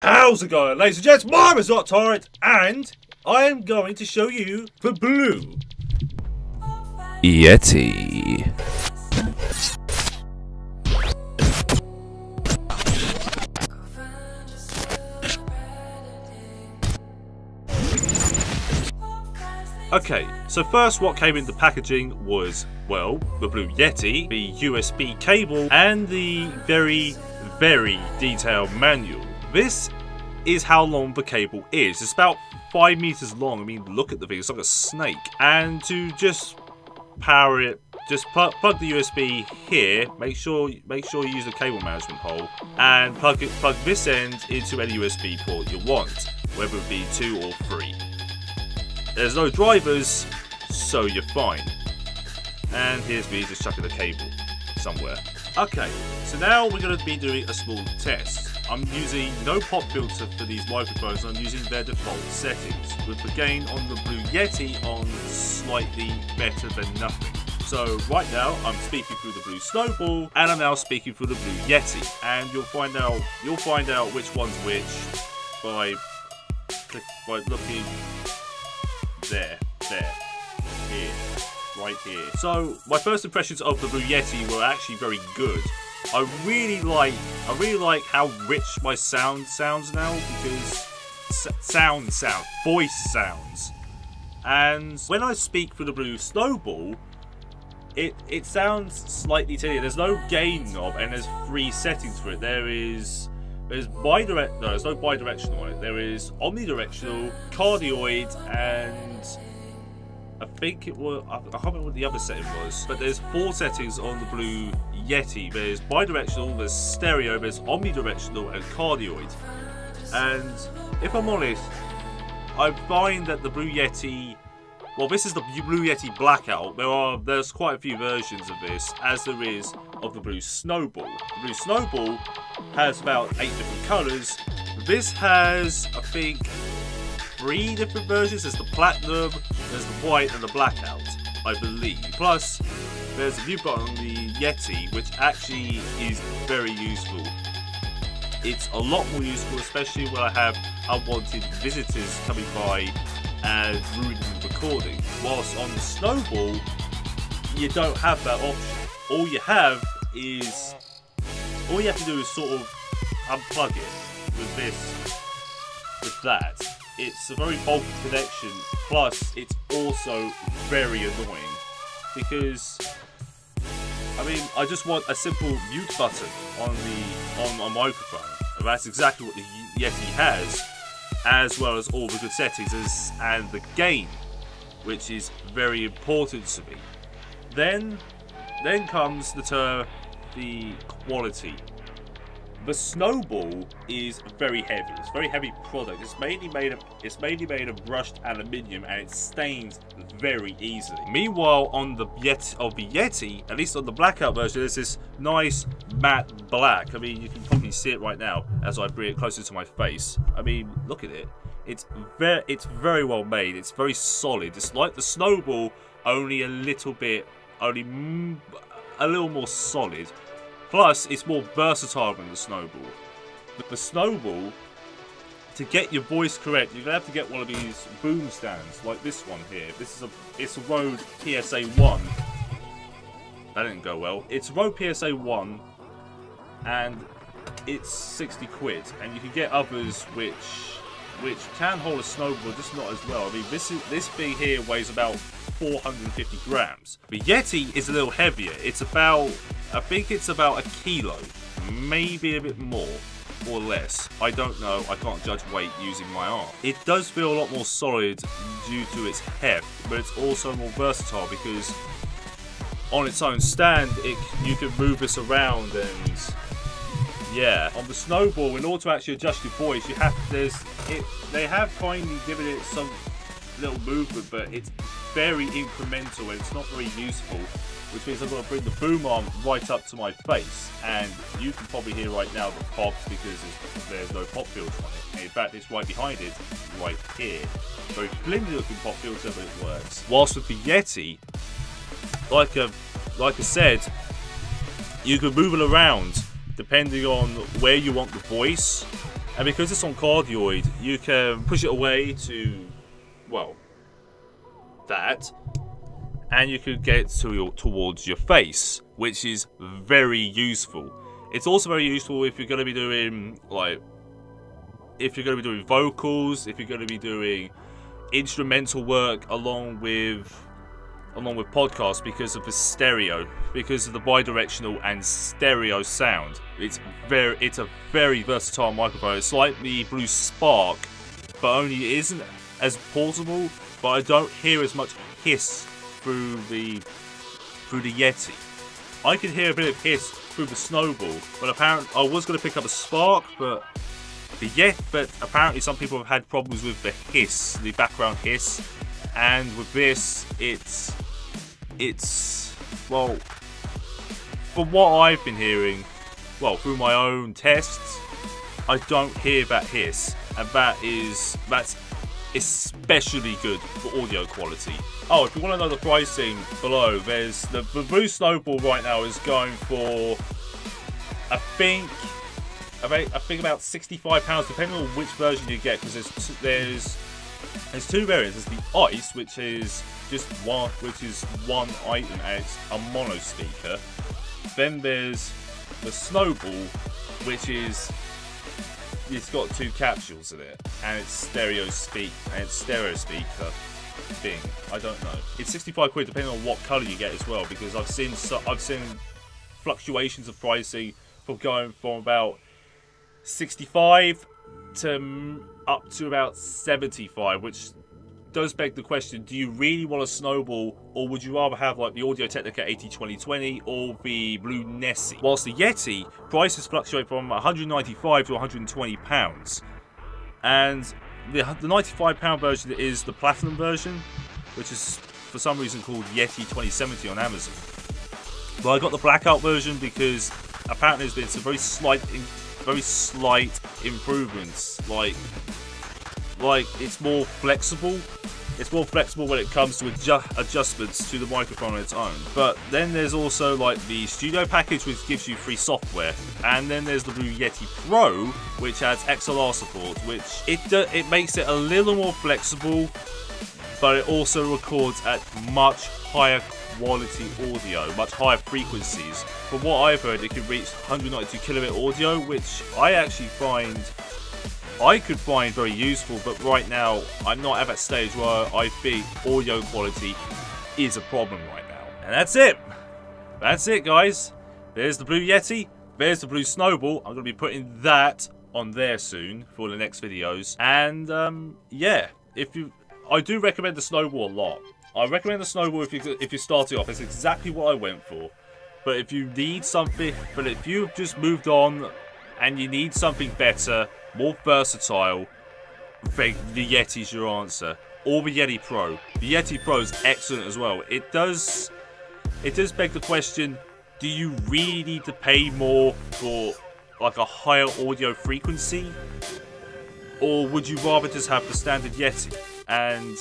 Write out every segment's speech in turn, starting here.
How's it going, ladies and gents? My name is VLOGTORRENT, and I am going to show you the Blue Yeti. Okay, so first what came in the packaging was, well, the Blue Yeti, the USB cable, and the very detailed manual. This is how long the cable is. It's about 5 meters long. I mean, look at the thing, it's like a snake. And to just power it, just plug the USB here. Make sure you use the cable management hole and plug this end into any USB port you want, whether it be 2 or 3. There's no drivers, so you're fine. And here's me just chucking the cable somewhere. Okay, so now we're going to be doing a small test. I'm using no pop filter for these microphones, I'm using their default settings, with the gain on the Blue Yeti on slightly better than nothing. So right now I'm speaking through the Blue Snowball, and I'm now speaking through the Blue Yeti, and you'll find out which one's which by looking there, here, right here. So my first impressions of the Blue Yeti were actually very good. I really like how rich my sound sounds now, because voice sounds. And when I speak for the Blue Snowball, it sounds slightly tinny. There's no gain knob, and there's 3 settings for it. There's no bi-directional on it. There is omnidirectional, cardioid, and I think it was, I can't remember what the other setting was, but there's 4 settings on the Blue Yeti. There's bi-directional, there's stereo, there's omnidirectional, and cardioid. And if I'm honest, I find that the Blue Yeti, well, this is the Blue Yeti Blackout. There's quite a few versions of this, as there is of the Blue Snowball. The Blue Snowball has about 8 different colours. This has, I think, 3 different versions. There's the Platinum, there's the White, and the Blackout, I believe. Plus, there's a mute button on the Yeti, which actually is very useful. It's a lot more useful, especially when I have unwanted visitors coming by and ruining the recording. Whilst on the Snowball, you don't have that option. All you have to do is sort of unplug it with this, with that. It's a very bulky connection, plus it's also very annoying, because I mean, I just want a simple mute button on a microphone, and that's exactly what the Yeti has, as well as all the good settings and the gain, which is very important to me. Then comes the quality. The Snowball is very heavy. It's a very heavy product. It's mainly made of brushed aluminium, and it stains very easily. Meanwhile, on the Yeti, at least on the Blackout version, there's this nice matte black. I mean, you can probably see it right now as I bring it closer to my face. I mean, look at it. It's very well made. It's very solid. It's like the Snowball, only a little more solid. Plus, it's more versatile than the Snowball. The Snowball, to get your voice correct, you're gonna have to get one of these boom stands, like this one here. It's a Rode PSA 1. That didn't go well. It's a Rode PSA 1, and it's 60 quid. And you can get others which can hold a Snowball, just not as well. I mean, this thing here weighs about 450 grams. The Yeti is a little heavier. It's about, I think it's about 1 kilo, maybe a bit more or less. I don't know. I can't judge weight using my arm. It does feel a lot more solid due to its heft, but it's also more versatile because on its own stand, you can move this around, and yeah. On the Snowball, in order to actually adjust your voice, they have kindly given it some little movement, but it's very incremental and it's not very useful, which means I've got to bring the boom arm right up to my face, and you can probably hear right now the pops because there's no pop filter on it. And in fact, it's right behind it, right here. Very flimsy looking pop filter, but it works. Whilst with the Yeti, like I said, you can move it around depending on where you want the voice, And because it's on cardioid, you can push it away to, well, that, and you could get towards your face, which is very useful. It's also very useful if you're going to be doing, like, if you're going to be doing vocals, if you're going to be doing instrumental work along with podcasts, because of the stereo, because of the bidirectional and stereo sound. It's a very versatile microphone. It's like the Blue Spark, but only it isn't as portable, but I don't hear as much hiss through the Yeti. I can hear a bit of hiss through the Snowball, but apparently I was going to pick up a Spark, but apparently some people have had problems with the hiss, the background hiss, and with this, it's well, from what I've been hearing, well, through my own tests, I don't hear that hiss, and that's especially good for audio quality. Oh, if you want to know the pricing below, there's the Blue Snowball right now is going for, I think about £65, depending on which version you get, because there's two variants. There's the Ice, which is just one item, and it's a mono speaker. Then there's the Snowball, which is, it's got 2 capsules in it, and it's stereo speaker thing. I don't know. It's 65 quid depending on what colour you get as well, because I've seen fluctuations of pricing from going from about 65 to up to about 75, which does beg the question, do you really want a Snowball, or would you rather have like the Audio Technica 80-2020 or the Blue Nessie? Whilst the Yeti prices fluctuate from 195 to 120 pounds, and the £95 version is the Platinum version, which is for some reason called Yeti 2070 on Amazon. But I got the blackout version because apparently there's been some very slight improvements, like it's more flexible. It's more flexible when it comes to adjustments to the microphone on its own. But then there's also like the studio package, which gives you free software, and then there's the Blue Yeti Pro, which adds XLR support, which it makes it a little more flexible, but it also records at much higher quality audio, much higher frequencies. From what I've heard, it can reach 192 kilobit audio, which I could find very useful, but right now I'm not at that stage where I think audio quality is a problem right now. And that's it. That's it, guys. There's the Blue Yeti. There's the Blue Snowball. I'm going to be putting that on there soon for the next videos. And yeah, I do recommend the Snowball a lot. I recommend the Snowball if you're starting off. It's exactly what I went for. But if you need something, but if you've just moved on and you need something better, more versatile, the Yeti's your answer. Or the Yeti Pro. The Yeti Pro is excellent as well. It does beg the question, do you really need to pay more for like a higher audio frequency? Or would you rather just have the standard Yeti and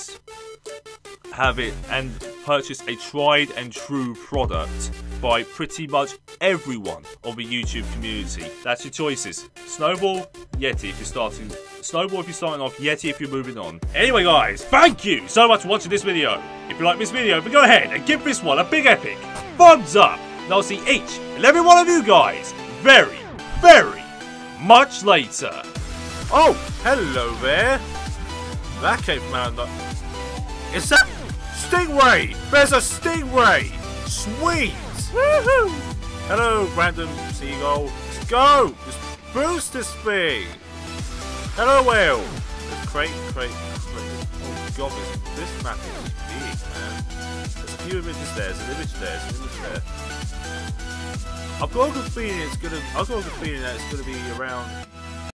have it and purchase a tried and true product by pretty much everyone of the YouTube community? That's your choices. Snowball, Yeti if you're starting. Snowball if you're starting off, Yeti if you're moving on. Anyway guys, thank you so much for watching this video. If you like this video, then go ahead and give this one a big epic thumbs up. And I'll see each and every one of you guys very, very much later. Oh, hello there. That came from out of the... Is that... Stingray! There's a Stingray! Sweet! Woohoo! Hello, random seagull. Let's go! Just boost this thing! Hello, whale! Crate. Oh god, this map is big, man. There's a few images there, there's an image there, there's an image there. I've got a good feeling that it's gonna be around